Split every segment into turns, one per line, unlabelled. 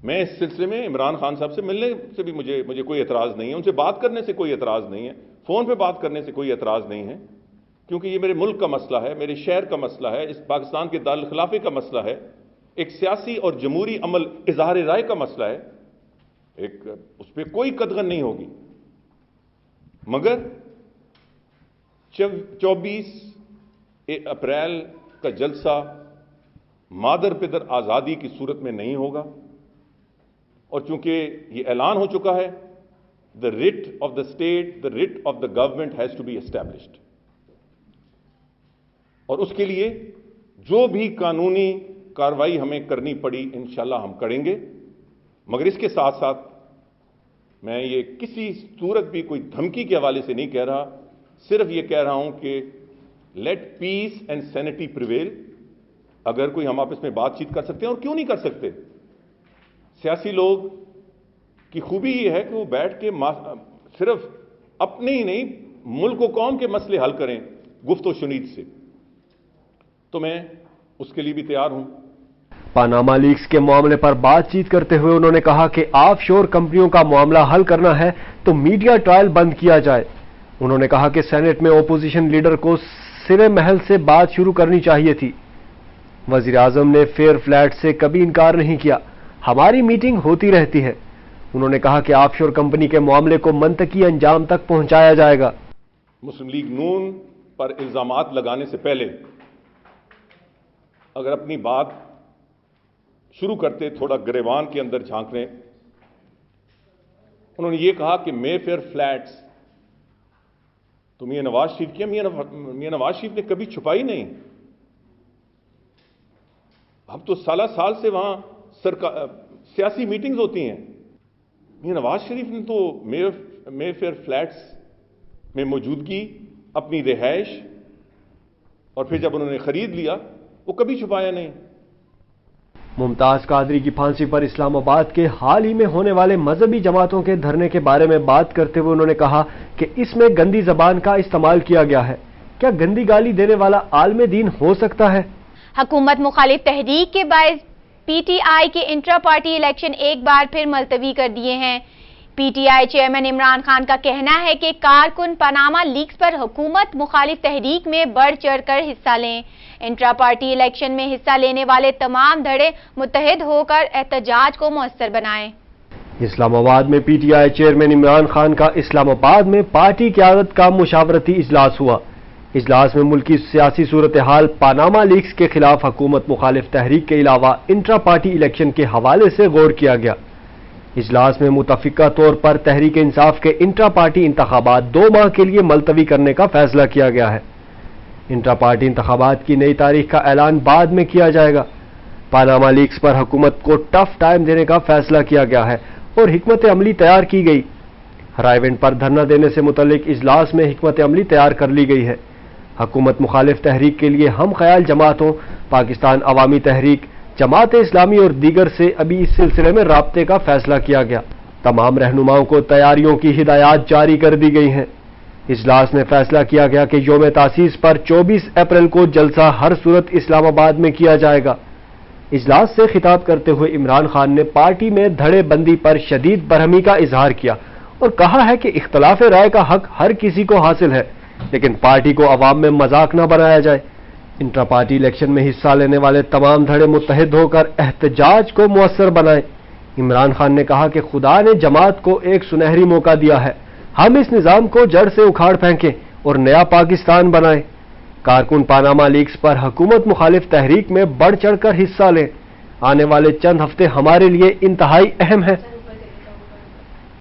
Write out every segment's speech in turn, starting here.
میں اس سلسلے میں عمران خان صاحب سے ملنے سے بھی مجھے کوئی اعتراض نہیں ہے, ان سے بات کرنے سے کوئی اعتراض نہیں ہے, فون پہ بات کرنے سے کوئی اعتراض نہیں ہے, کیونکہ یہ میرے ملک کا مسئلہ ہے, میرے شہر کا مسئلہ ہے, اس پاکستان کے دارالخلافے کا مسئلہ ہے, ایک سیاسی اور جمہوری عمل اظہار رائے کا مسئلہ ہے, اس پہ کوئی قدغن نہیں ہوگی. مگر 24 اپریل کا جلسہ مادر پدر آزادی کی صورت میں نہیں ہوگا, اور چونکہ یہ اعلان ہو چکا ہے, the writ of the state, the writ of the government has to be established. اور اس کے لیے جو بھی قانونی کارروائی ہمیں کرنی پڑی انشاءاللہ ہم کریں گے. مگر اس کے ساتھ ساتھ میں یہ کسی صورت بھی کوئی دھمکی کے حوالے سے نہیں کہہ رہا, صرف یہ کہہ رہا ہوں کہ let peace and sanity prevail. اگر کوئی ہم آپس میں بات چیت کر سکتے ہیں, اور کیوں نہیں کر سکتے, سیاسی لوگ کی خوبی یہ ہے کہ وہ بیٹھ کے صرف اپنے ہی نہیں ملک و قوم کے مسئلے حل کریں گفت و شنید سے, تو میں اس کے لیے بھی تیار ہوں.
پاناما لیکس کے معاملے پر بات چیت کرتے ہوئے انہوں نے کہا کہ آف شور کمپنیوں کا معاملہ حل کرنا ہے تو میڈیا ٹرائل بند کیا جائے. انہوں نے کہا کہ سینٹ میں اپوزیشن لیڈر کو سرے محل سے بات شروع کرنی چاہیے تھی. وزیر اعظم نے فیئر فلیٹ سے کبھی انکار نہیں کیا, ہماری میٹنگ ہوتی رہتی ہے. انہوں نے کہا کہ آف شور کمپنی کے معاملے کو منطقی انجام تک پہنچایا جائے گا.
مسلم لیگ نون پر الزامات لگانے سے پہلے اگر اپنی بات شروع کرتے تھوڑا گریبان کے اندر جھانکنے, انہوں نے یہ کہا کہ مے فیئر فلیٹس تو میاں نواز شریف کیا, میاں نواز شریف نے کبھی چھپائی نہیں. اب تو سالہ سال سے وہاں سیاسی میٹنگز ہوتی ہیں. میاں نواز شریف نے تو مے فیئر فلیٹس میں موجودگی, اپنی رہائش, اور پھر جب انہوں نے خرید لیا وہ کبھی چھپایا نہیں.
ممتاز قادری کی پھانسی پر اسلام آباد کے حال ہی میں ہونے والے مذہبی جماعتوں کے دھرنے کے بارے میں بات کرتے ہوئے انہوں نے کہا کہ اس میں گندی زبان کا استعمال کیا گیا ہے. کیا گندی گالی دینے والا عالم دین ہو سکتا ہے؟
حکومت مخالف تحریک کے باعث پی ٹی آئی کے انٹرا پارٹی الیکشن ایک بار پھر ملتوی کر دیے ہیں. P T I chairman Imran Khan کا کہنا ہے کہ کارکن پاناما لیکس پر حکومت مخالف تحریک میں بڑھ چڑھ کر حصہ لیں. انٹرا پارٹی الیکشن میں حصہ لینے والے تمام دھڑے متحد ہو کر احتجاج کو مؤثر بنائیں.
اسلام آباد میں P T I chairman Imran Khan کا اسلام آباد میں پارٹی قیادت کا مشاورتی اجلاس ہوا. اجلاس میں ملکی سیاسی صورتحال, پاناما لیکس کے خلاف حکومت مخالف تحریک کے علاوہ انٹرا پارٹی الیکشن کے حوالے سے غور کیا گیا. اجلاس میں متفقہ طور پر تحریک انصاف کے انٹرا پارٹی انتخابات 2 ماہ کے لیے ملتوی کرنے کا فیصلہ کیا گیا ہے. انٹرا پارٹی انتخابات کی نئی تاریخ کا اعلان بعد میں کیا جائے گا. پاناما لیکس پر حکومت کو ٹف ٹائم دینے کا فیصلہ کیا گیا ہے اور حکمت عملی تیار کی گئی. رائیونٹ پر دھرنا دینے سے متعلق اجلاس میں حکمت عملی تیار کر لی گئی ہے. حکومت مخالف تحریک کے لیے ہم خیال جماعتوں, پاکستان عوامی تحریک, جماعت اسلامی اور دیگر سے ابھی اس سلسلے میں رابطے کا فیصلہ کیا گیا. تمام رہنماؤں کو تیاریوں کی ہدایات جاری کر دی گئی ہیں. اجلاس میں فیصلہ کیا گیا کہ یوم تاسیس پر 24 اپریل کو جلسہ ہر صورت اسلام آباد میں کیا جائے گا. اجلاس سے خطاب کرتے ہوئے عمران خان نے پارٹی میں دھڑے بندی پر شدید برہمی کا اظہار کیا اور کہا ہے کہ اختلاف رائے کا حق ہر کسی کو حاصل ہے, لیکن پارٹی کو عوام میں مذاق نہ بنایا جائے. انٹرا پارٹی الیکشن میں حصہ لینے والے تمام دھڑے متحد ہو کر احتجاج کو مؤثر بنائیں. عمران خان نے کہا کہ خدا نے جماعت کو ایک سنہری موقع دیا ہے, ہم اس نظام کو جڑ سے اکھاڑ پھینکیں اور نیا پاکستان بنائیں. کارکن پاناما لیکس پر حکومت مخالف تحریک میں بڑھ چڑھ کر حصہ لیں. آنے والے چند ہفتے ہمارے لیے انتہائی اہم ہیں.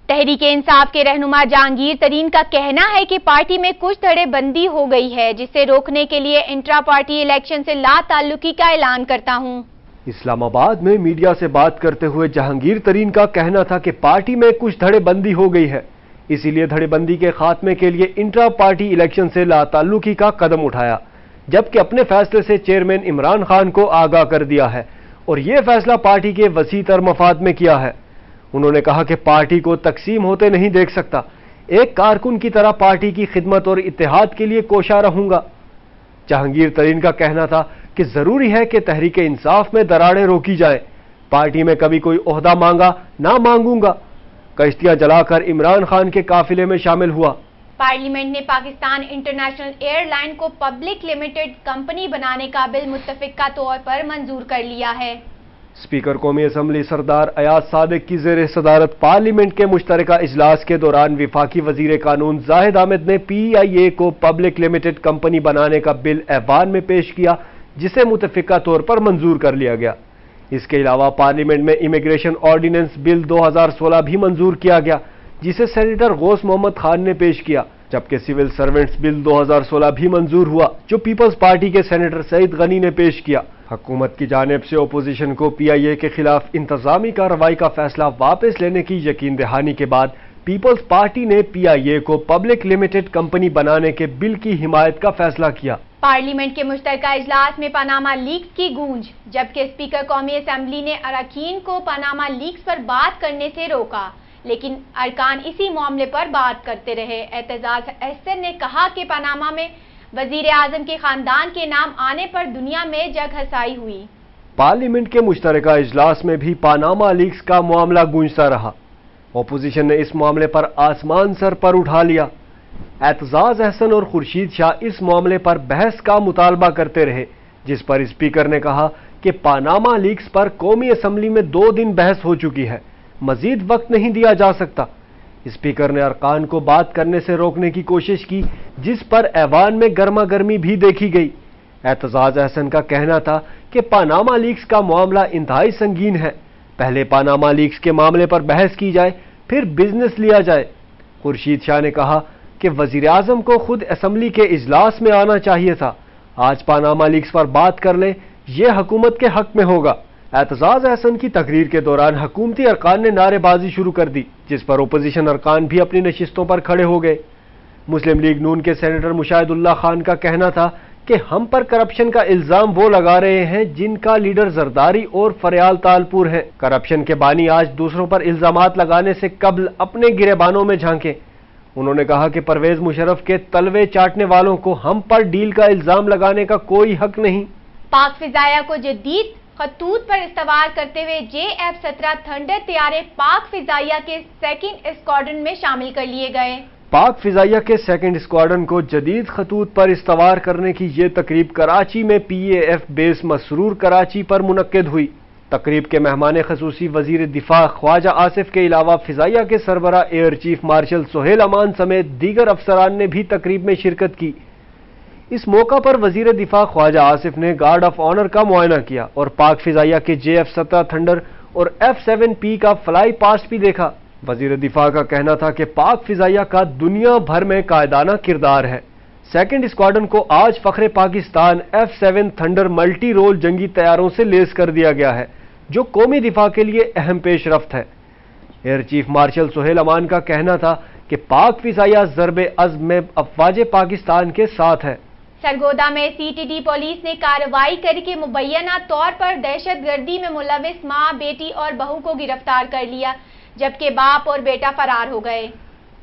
تحریک انصاف کے رہنما جہانگیر ترین کا کہنا ہے کہ پارٹی میں کچھ دھڑے بندی ہو گئی ہے, جسے روکنے کے لیے انٹرا پارٹی الیکشن سے لا تعلقی کا اعلان کرتا ہوں.
اسلام آباد میں میڈیا سے بات کرتے ہوئے جہانگیر ترین کا کہنا تھا کہ پارٹی میں کچھ دھڑے بندی ہو گئی ہے, اسی لیے دھڑے بندی کے خاتمے کے لیے انٹرا پارٹی الیکشن سے لا تعلقی کا قدم اٹھایا, جبکہ اپنے فیصلے سے چیئرمین عمران خان کو آگاہ کر دیا ہے اور یہ فیصلہ پارٹی کے وسیع تر مفاد میں کیا ہے. انہوں نے کہا کہ پارٹی کو تقسیم ہوتے نہیں دیکھ سکتا, ایک کارکن کی طرح پارٹی کی خدمت اور اتحاد کے لیے کوشاں رہوں گا. جہانگیر ترین کا کہنا تھا کہ ضروری ہے کہ تحریک انصاف میں دراڑیں روکی جائیں. پارٹی میں کبھی کوئی عہدہ مانگا نہ مانگوں گا. کشتیاں جلا کر عمران خان کے قافلے میں شامل ہوا.
پارلیمنٹ نے پاکستان انٹرنیشنل ایئر لائن کو پبلک لمیٹڈ کمپنی بنانے کا بل متفقہ طور پر منظور کر لیا ہے.
اسپیکر قومی اسمبلی سردار ایاز صادق کی زیر صدارت پارلیمنٹ کے مشترکہ اجلاس کے دوران وفاقی وزیر قانون زاہد حامد نے پی آئی اے کو پبلک لمیٹڈ کمپنی بنانے کا بل ایوان میں پیش کیا، جسے متفقہ طور پر منظور کر لیا گیا. اس کے علاوہ پارلیمنٹ میں امیگریشن آرڈیننس بل 2016 بھی منظور کیا گیا، جسے سینیٹر غوث محمد خان نے پیش کیا، جبکہ سول سروینٹس بل 2016 بھی منظور ہوا، جو پیپلز پارٹی کے سینیٹر سعید غنی نے پیش کیا. حکومت کی جانب سے اپوزیشن کو پی آئی اے کے خلاف انتظامی کارروائی کا فیصلہ واپس لینے کی یقین دہانی کے بعد پیپلز پارٹی نے پی آئی اے کو پبلک لمیٹڈ کمپنی بنانے کے بل کی حمایت کا فیصلہ کیا.
پارلیمنٹ کے مشترکہ اجلاس میں پاناما لیکس کی گونج، جبکہ اسپیکر قومی اسمبلی نے اراکین کو پاناما لیکس پر بات کرنے سے روکا، لیکن ارکان اسی معاملے پر بات کرتے رہے. اعتزاز احسن نے کہا کہ پاناما میں وزیر اعظم کے خاندان کے نام آنے پر دنیا میں جگ ہسائی ہوئی.
پارلیمنٹ کے مشترکہ اجلاس میں بھی پاناما لیکس کا معاملہ گونجتا رہا. اپوزیشن نے اس معاملے پر آسمان سر پر اٹھا لیا. اعتزاز احسن اور خورشید شاہ اس معاملے پر بحث کا مطالبہ کرتے رہے، جس پر اسپیکر نے کہا کہ پاناما لیکس پر قومی اسمبلی میں 2 دن بحث ہو چکی ہے، مزید وقت نہیں دیا جا سکتا. اسپیکر نے ارکان کو بات کرنے سے روکنے کی کوشش کی، جس پر ایوان میں گرما گرمی بھی دیکھی گئی. اعتزاز احسن کا کہنا تھا کہ پاناما لیکس کا معاملہ انتہائی سنگین ہے، پہلے پاناما لیکس کے معاملے پر بحث کی جائے، پھر بزنس لیا جائے. خورشید شاہ نے کہا کہ وزیر اعظم کو خود اسمبلی کے اجلاس میں آنا چاہیے تھا. آج پاناما لیکس پر بات کر لیں، یہ حکومت کے حق میں ہوگا. اعتزاز احسن کی تقریر کے دوران حکومتی ارکان نے نعرے بازی شروع کر دی، جس پر اپوزیشن ارکان بھی اپنی نشستوں پر کھڑے ہو گئے. مسلم لیگ نون کے سینیٹر مشاہد اللہ خان کا کہنا تھا کہ ہم پر کرپشن کا الزام وہ لگا رہے ہیں جن کا لیڈر زرداری اور فریال تالپور ہے. کرپشن کے بانی آج دوسروں پر الزامات لگانے سے قبل اپنے گریبانوں میں جھانکیں. انہوں نے کہا کہ پرویز مشرف کے تلوے چاٹنے والوں کو ہم پر ڈیل کا الزام لگانے کا کوئی حق نہیں.
پاک فضائیہ کو جدید خطوط پر استوار کرتے ہوئے JF-17 تھنڈر طیارے پاک فضائیہ کے 2nd اسکواڈرن میں شامل کر لیے گئے.
پاک فضائیہ کے 2nd اسکواڈرن کو جدید خطوط پر استوار کرنے کی یہ تقریب کراچی میں PAF بیس مسرور کراچی پر منعقد ہوئی. تقریب کے مہمان خصوصی وزیر دفاع خواجہ آصف کے علاوہ فضائیہ کے سربراہ ایئر چیف مارشل سہیل امان سمیت دیگر افسران نے بھی تقریب میں شرکت کی. اس موقع پر وزیر دفاع خواجہ آصف نے گارڈ آف آنر کا معائنہ کیا اور پاک فضائیہ کے JF-17 تھنڈر اور F-7P کا فلائی پاسٹ بھی دیکھا. وزیر دفاع کا کہنا تھا کہ پاک فضائیہ کا دنیا بھر میں قائدانہ کردار ہے. 2nd اسکواڈرن کو آج فخر Pakistan F-7 thunder multi role جنگی طیاروں سے لیس کر دیا گیا ہے، جو قومی دفاع کے لیے اہم پیش رفت ہے. ایئر چیف مارشل سہیل امان کا کہنا تھا کہ پاک فضائیہ ضرب عزم میں افواج پاکستان کے ساتھ ہے.
سرگودا میں CTD پولیس نے کارروائی کر کے مبینہ طور پر دہشت گردی میں ملوث ماں، بیٹی اور بہو کو گرفتار کر لیا، جبکہ باپ اور بیٹا فرار ہو گئے.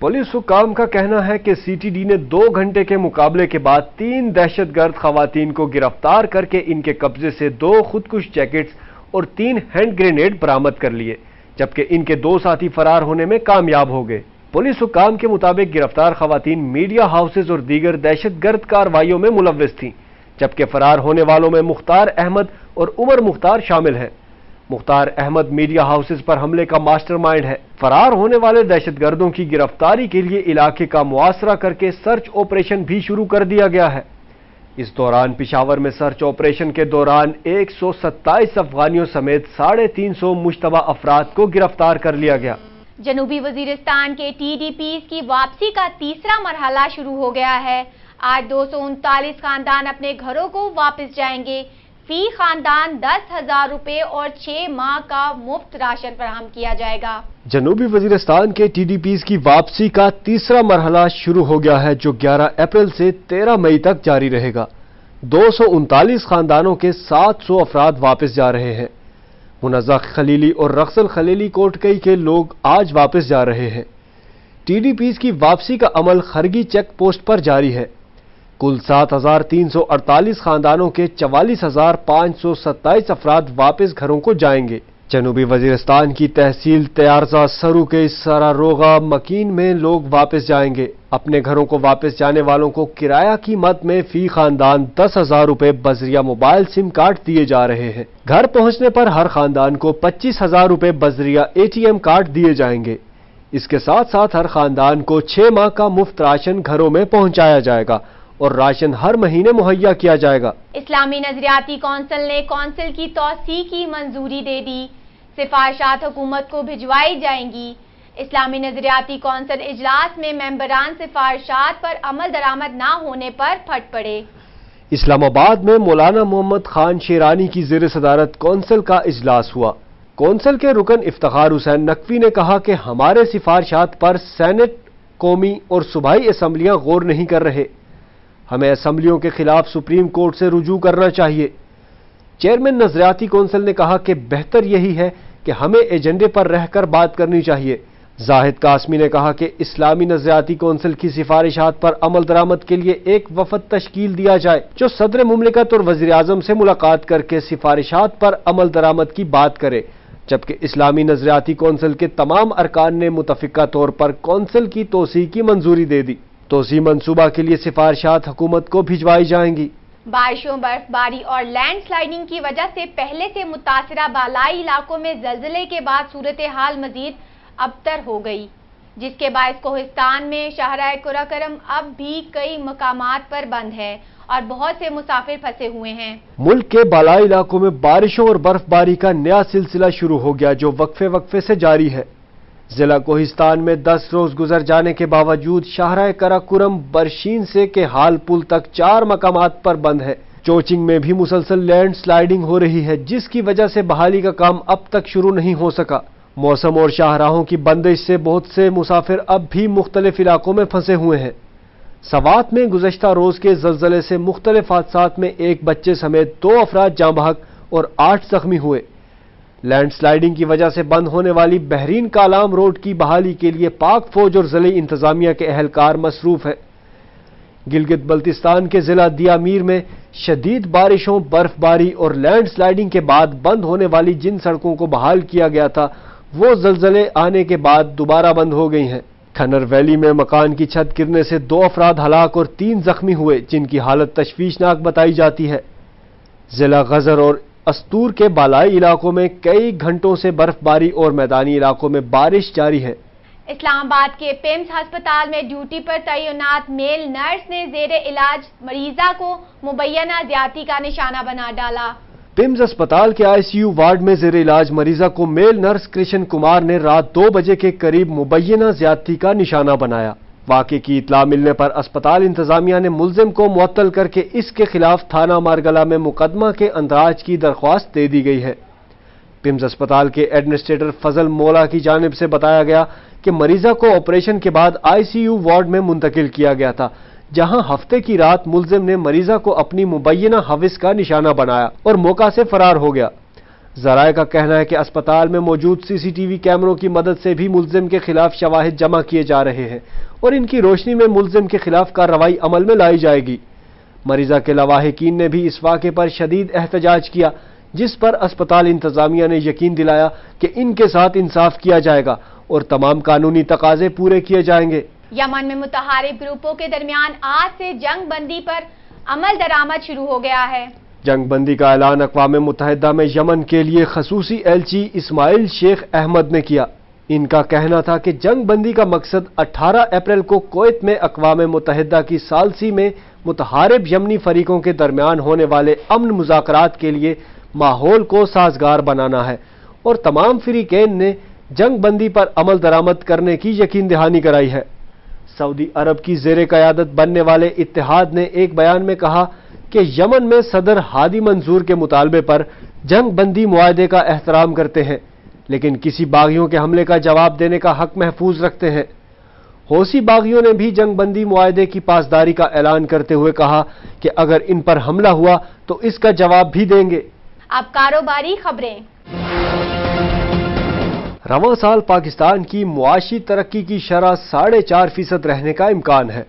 پولیس حکام کا کہنا ہے کہ CTD نے 2 گھنٹے کے مقابلے کے بعد 3 دہشت گرد خواتین کو گرفتار کر کے ان کے قبضے سے 2 خودکش جیکٹس اور 3 ہینڈ گرینیڈ برآمد کر لیے، جبکہ ان کے 2 ساتھی فرار ہونے میں کامیاب ہو گئے. پولیس حکام کے مطابق گرفتار خواتین میڈیا ہاؤسز اور دیگر دہشت گرد کارروائیوں میں ملوث تھیں، جبکہ فرار ہونے والوں میں مختار احمد اور عمر مختار شامل ہیں. مختار احمد میڈیا ہاؤسز پر حملے کا ماسٹر مائنڈ ہے. فرار ہونے والے دہشت گردوں کی گرفتاری کے لیے علاقے کا محاصرہ کر کے سرچ آپریشن بھی شروع کر دیا گیا ہے. اس دوران پشاور میں سرچ آپریشن کے دوران 127 افغانیوں سمیت 350 مشتبہ افراد کو گرفتار کر لیا گیا.
جنوبی وزیرستان کے TDPs کی واپسی کا تیسرا مرحلہ شروع ہو گیا ہے. آج 239 خاندان اپنے گھروں کو واپس جائیں گے. فی خاندان 10,000 روپے اور 6 ماہ کا مفت راشن فراہم کیا جائے گا.
جنوبی وزیرستان کے TDPs کی واپسی کا تیسرا مرحلہ شروع ہو گیا ہے، جو 11 اپریل سے 13 مئی تک جاری رہے گا. 239 خاندانوں کے 700 افراد واپس جا رہے ہیں. منزہ خلیلی اور رخصل خلیلی کوٹکئی کے لوگ آج واپس جا رہے ہیں. TDPs کی واپسی کا عمل خرگی چیک پوسٹ پر جاری ہے. کل 7,348 خاندانوں کے 44,527 افراد واپس گھروں کو جائیں گے۔ جنوبی وزیرستان کی تحصیل تیارزا سرو کے سراروغا مکین میں لوگ واپس جائیں گے۔ اپنے گھروں کو واپس جانے والوں کو کرایہ کی مد میں فی خاندان 10,000 روپے بذریعہ موبائل سم کارڈ دیے جا رہے ہیں۔ گھر پہنچنے پر ہر خاندان کو 25,000 روپے بذریعہ ATM کارڈ دیے جائیں گے۔ اس کے ساتھ ساتھ ہر خاندان کو 6 ماہ کا مفت راشن گھروں میں پہنچایا جائے گا اور راشن ہر مہینے مہیا کیا جائے گا۔
اسلامی نظریاتی کونسل نے کونسل کی توسیع کی منظوری دے دی، سفارشات حکومت کو بھجوائی جائیں گی۔ اسلامی نظریاتی کونسل اجلاس میں ممبران سفارشات پر عمل درآمد نہ ہونے پر پھٹ پڑے۔
اسلام آباد میں مولانا محمد خان شیرانی کی زیر صدارت کونسل کا اجلاس ہوا۔ کونسل کے رکن افتخار حسین نقوی نے کہا کہ ہمارے سفارشات پر سینٹ، قومی اور صوبائی اسمبلیاں غور نہیں کر رہے، ہمیں اسمبلیوں کے خلاف سپریم کورٹ سے رجوع کرنا چاہیے۔ چیئرمین نظریاتی کونسل نے کہا کہ بہتر یہی ہے کہ ہمیں ایجنڈے پر رہ کر بات کرنی چاہیے۔ زاہد قاسمی نے کہا کہ اسلامی نظریاتی کونسل کی سفارشات پر عمل درآمد کے لیے ایک وفد تشکیل دیا جائے جو صدر مملکت اور وزیر اعظم سے ملاقات کر کے سفارشات پر عمل درآمد کی بات کرے، جبکہ اسلامی نظریاتی کونسل کے تمام ارکان نے متفقہ طور پر کونسل کی توسیع کی منظوری دے دی۔ توسیع منصوبہ کے لیے سفارشات حکومت کو بھجوائی جائیں گی۔
بارشوں، برف باری اور لینڈ سلائیڈنگ کی وجہ سے پہلے سے متاثرہ بالائی علاقوں میں زلزلے کے بعد صورتحال مزید ابتر ہو گئی، جس کے باعث کوہستان میں شاہراہ قراقرم اب بھی کئی مقامات پر بند ہے اور بہت سے مسافر پھنسے ہوئے ہیں۔
ملک کے بالائی علاقوں میں بارشوں اور برف باری کا نیا سلسلہ شروع ہو گیا جو وقفے سے جاری ہے۔ ضلع کوہستان میں 10 روز گزر جانے کے باوجود شاہراہ قراقرم برشین سے کے حال پل تک 4 مقامات پر بند ہے۔ چوچنگ میں بھی مسلسل لینڈ سلائیڈنگ ہو رہی ہے جس کی وجہ سے بحالی کا کام اب تک شروع نہیں ہو سکا۔ موسم اور شاہراہوں کی بندش سے بہت سے مسافر اب بھی مختلف علاقوں میں پھنسے ہوئے ہیں۔ سوات میں گزشتہ روز کے زلزلے سے مختلف حادثات میں ایک بچے سمیت 2 افراد جاں بحق اور 8 زخمی ہوئے۔ لینڈ سلائیڈنگ کی وجہ سے بند ہونے والی بحرین کالام روڈ کی بحالی کے لیے پاک فوج اور ضلعی انتظامیہ کے اہلکار مصروف ہیں۔ گلگت بلتستان کے ضلع دیا میر میں شدید بارشوں، برف باری اور لینڈ سلائیڈنگ کے بعد بند ہونے والی جن سڑکوں کو بحال کیا گیا تھا وہ زلزلے آنے کے بعد دوبارہ بند ہو گئی ہیں۔ کھنر ویلی میں مکان کی چھت گرنے سے 2 افراد ہلاک اور 3 زخمی ہوئے جن کی حالت تشویشناک بتائی جاتی ہے۔ ضلع غزر اور استور کے بالائی علاقوں میں کئی گھنٹوں سے برف باری اور میدانی علاقوں میں بارش جاری ہے۔
اسلام آباد کے پیمز ہسپتال میں ڈیوٹی پر تعینات میل نرس نے زیر علاج مریضہ کو مبینہ زیادتی کا نشانہ بنا ڈالا۔
پیمز اسپتال کے ICU وارڈ میں زیر علاج مریضہ کو میل نرس کرشن کمار نے رات 2 بجے کے قریب مبینہ زیادتی کا نشانہ بنایا۔ واقعے کی اطلاع ملنے پر اسپتال انتظامیہ نے ملزم کو معطل کر کے اس کے خلاف تھانہ مارگلہ میں مقدمہ کے اندراج کی درخواست دے دی گئی ہے۔ پیمز اسپتال کے ایڈمنسٹریٹر فضل مولا کی جانب سے بتایا گیا کہ مریضہ کو آپریشن کے بعد ICU وارڈ میں منتقل کیا گیا تھا جہاں ہفتے کی رات ملزم نے مریضہ کو اپنی مبینہ ہوس کا نشانہ بنایا اور موقع سے فرار ہو گیا۔ ذرائع کا کہنا ہے کہ اسپتال میں موجود CCTV کیمروں کی مدد سے بھی ملزم کے خلاف شواہد جمع کیے جا رہے ہیں اور ان کی روشنی میں ملزم کے خلاف کارروائی عمل میں لائی جائے گی۔ مریضہ کے لواحقین نے بھی اس واقعے پر شدید احتجاج کیا جس پر اسپتال انتظامیہ نے یقین دلایا کہ ان کے ساتھ انصاف کیا جائے گا اور تمام قانونی تقاضے پورے کیے جائیں گے۔
یمن میں متحارب گروپوں کے درمیان آج سے جنگ بندی پر عمل درآمد شروع ہو گیا ہے۔
جنگ بندی کا اعلان اقوام متحدہ میں یمن کے لیے خصوصی ایلچی اسماعیل شیخ احمد نے کیا۔ ان کا کہنا تھا کہ جنگ بندی کا مقصد 18 اپریل کو کویت میں اقوام متحدہ کی ثالثی میں متحارب یمنی فریقوں کے درمیان ہونے والے امن مذاکرات کے لیے ماحول کو سازگار بنانا ہے اور تمام فریقین نے جنگ بندی پر عمل درآمد کرنے کی یقین دہانی کرائی ہے۔ سعودی عرب کی زیر قیادت بننے والے اتحاد نے ایک بیان میں کہا کہ یمن میں صدر ہادی منصور کے مطالبے پر جنگ بندی معاہدے کا احترام کرتے ہیں لیکن کسی باغیوں کے حملے کا جواب دینے کا حق محفوظ رکھتے ہیں۔ حوثی باغیوں نے بھی جنگ بندی معاہدے کی پاسداری کا اعلان کرتے ہوئے کہا کہ اگر ان پر حملہ ہوا تو اس کا جواب بھی دیں گے۔
اب کاروباری خبریں۔
رواں سال پاکستان کی معاشی ترقی کی شرح 4.5% رہنے کا امکان ہے۔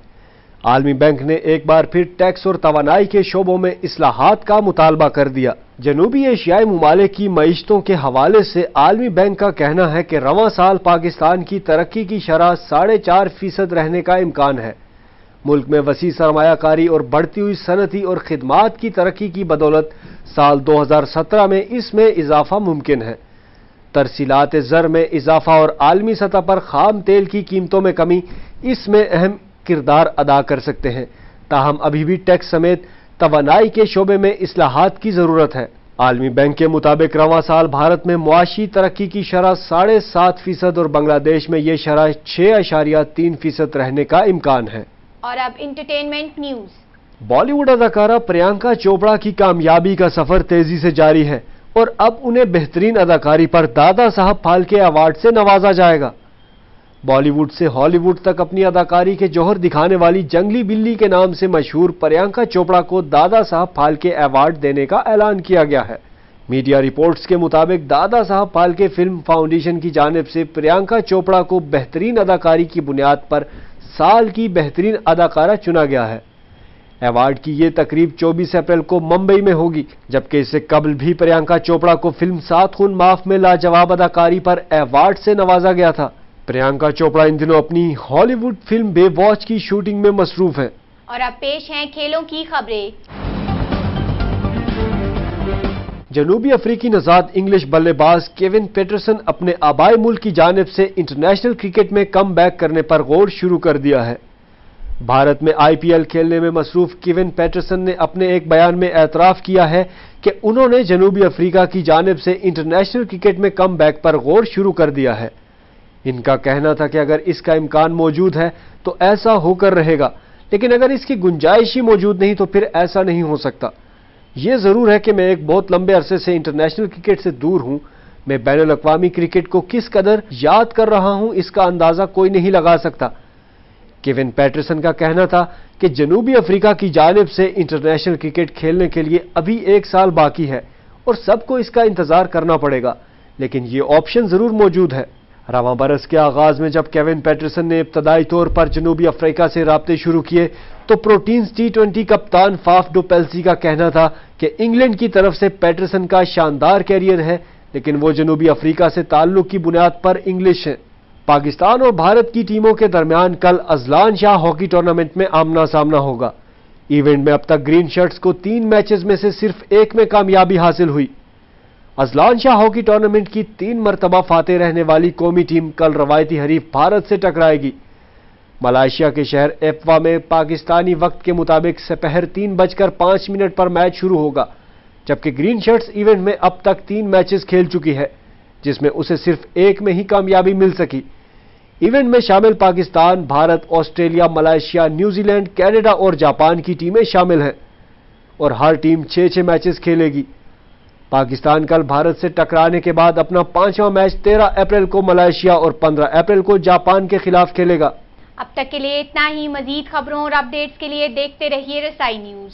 عالمی بینک نے ایک بار پھر ٹیکس اور توانائی کے شعبوں میں اصلاحات کا مطالبہ کر دیا۔ جنوبی ایشیائی ممالک کی معیشتوں کے حوالے سے عالمی بینک کا کہنا ہے کہ رواں سال پاکستان کی ترقی کی شرح 4.5% رہنے کا امکان ہے۔ ملک میں وسیع سرمایہ کاری اور بڑھتی ہوئی صنعتی اور خدمات کی ترقی کی بدولت سال 2017 میں اس میں اضافہ ممکن ہے۔ ترسیلات زر میں اضافہ اور عالمی سطح پر خام تیل کی قیمتوں میں کمی اس میں اہم کردار ادا کر سکتے ہیں، تاہم ابھی بھی ٹیکس سمیت توانائی کے شعبے میں اصلاحات کی ضرورت ہے۔ عالمی بینک کے مطابق رواں سال بھارت میں معاشی ترقی کی شرح 7.5% اور بنگلہ دیش میں یہ شرح 6.3% رہنے کا امکان ہے۔
اور اب انٹرٹینمنٹ نیوز۔
بالی ووڈ اداکارہ پریانکا چوپڑا کی کامیابی کا سفر تیزی سے جاری ہے اور اب انہیں بہترین اداکاری پر دادا صاحب پھالکے ایوارڈ سے نوازا جائے گا۔ بالی ووڈ سے ہالی ووڈ تک اپنی اداکاری کے جوہر دکھانے والی جنگلی بلی کے نام سے مشہور پریانکا چوپڑا کو دادا صاحب پھالکے ایوارڈ دینے کا اعلان کیا گیا ہے۔ میڈیا رپورٹس کے مطابق دادا صاحب پھالکے فلم فاؤنڈیشن کی جانب سے پریانکا چوپڑا کو بہترین اداکاری کی بنیاد پر سال کی بہترین اداکارہ چنا گیا ہے۔ ایوارڈ کی یہ تقریب 24 اپریل کو ممبئی میں ہوگی، جبکہ اس سے قبل بھی پریانکا چوپڑا کو فلم سات خون معاف میں لاجواب اداکاری پر ایوارڈ سے نوازا گیا تھا۔ پریانکا چوپڑا ان دنوں اپنی ہالی ووڈ فلم بے واچ کی شوٹنگ میں مصروف ہیں۔
اور اب پیش ہیں کھیلوں کی خبریں۔
جنوبی افریقی نژاد انگلش بلے باز کیون پیٹرسن اپنے آبائی ملک کی جانب سے انٹرنیشنل کرکٹ میں کم بیک کرنے پر غور شروع کر دیا ہے۔ بھارت میں آئی پی ایل کھیلنے میں مصروف کیون پیٹرسن نے اپنے ایک بیان میں اعتراف کیا ہے کہ انہوں نے جنوبی افریقہ کی جانب سے انٹرنیشنل کرکٹ میں کم بیک پر غور شروع کر دیا ہے۔ ان کا کہنا تھا کہ اگر اس کا امکان موجود ہے تو ایسا ہو کر رہے گا، لیکن اگر اس کی گنجائش ہی موجود نہیں تو پھر ایسا نہیں ہو سکتا۔ یہ ضرور ہے کہ میں ایک بہت لمبے عرصے سے انٹرنیشنل کرکٹ سے دور ہوں۔ میں بین الاقوامی کرکٹ کو کس قدر یاد کر رہا ہوں اس کا اندازہ کوئی نہیں لگا سکتا۔ کیون پیٹرسن کا کہنا تھا کہ جنوبی افریقہ کی جانب سے انٹرنیشنل کرکٹ کھیلنے کے لیے ابھی 1 سال باقی ہے اور سب کو اس کا انتظار کرنا پڑے گا، لیکن یہ آپشن ضرور موجود ہے۔ رواں برس کے آغاز میں جب کیون پیٹرسن نے ابتدائی طور پر جنوبی افریقہ سے رابطے شروع کیے تو پروٹینز T20 کپتان فاف ڈو پیلسی کا کہنا تھا کہ انگلینڈ کی طرف سے پیٹرسن کا شاندار کیریئر ہے، لیکن وہ جنوبی افریقہ سے تعلق کی بنیاد پر انگلش ہے۔ پاکستان اور بھارت کی ٹیموں کے درمیان کل اذلان شاہ ہاکی ٹورنامنٹ میں آمنا سامنا ہوگا۔ ایونٹ میں اب تک گرین شرٹس کو 3 میچز میں سے صرف 1 میں کامیابی حاصل ہوئی۔ اذلان شاہ ہاکی ٹورنامنٹ کی 3 مرتبہ فاتح رہنے والی قومی ٹیم کل روایتی حریف بھارت سے ٹکرائے گی۔ ملائیشیا کے شہر ایپوا میں پاکستانی وقت کے مطابق سپہر 3:05 پر میچ شروع ہوگا، جبکہ گرین شرٹس ایونٹ میں اب تک 3 میچز کھیل چکی ہے، جس میں اسے صرف 1 میں ہی کامیابی مل سکی۔ ایونٹ میں شامل Pakistan, Bharat, Australia, Malaysia, New Zealand, Canada اور جاپان کی ٹیمیں شامل ہیں اور ہر ٹیم 6 میچز کھیلے گی۔ پاکستان کل بھارت سے ٹکرانے کے بعد اپنا 5واں میچ 13 اپریل کو ملائیشیا اور 15 اپریل کو جاپان کے خلاف کھیلے گا۔
اب تک کے لیے اتنا ہی۔ مزید خبروں اور اپڈیٹس کے لیے دیکھتے رہیے رسائی نیوز۔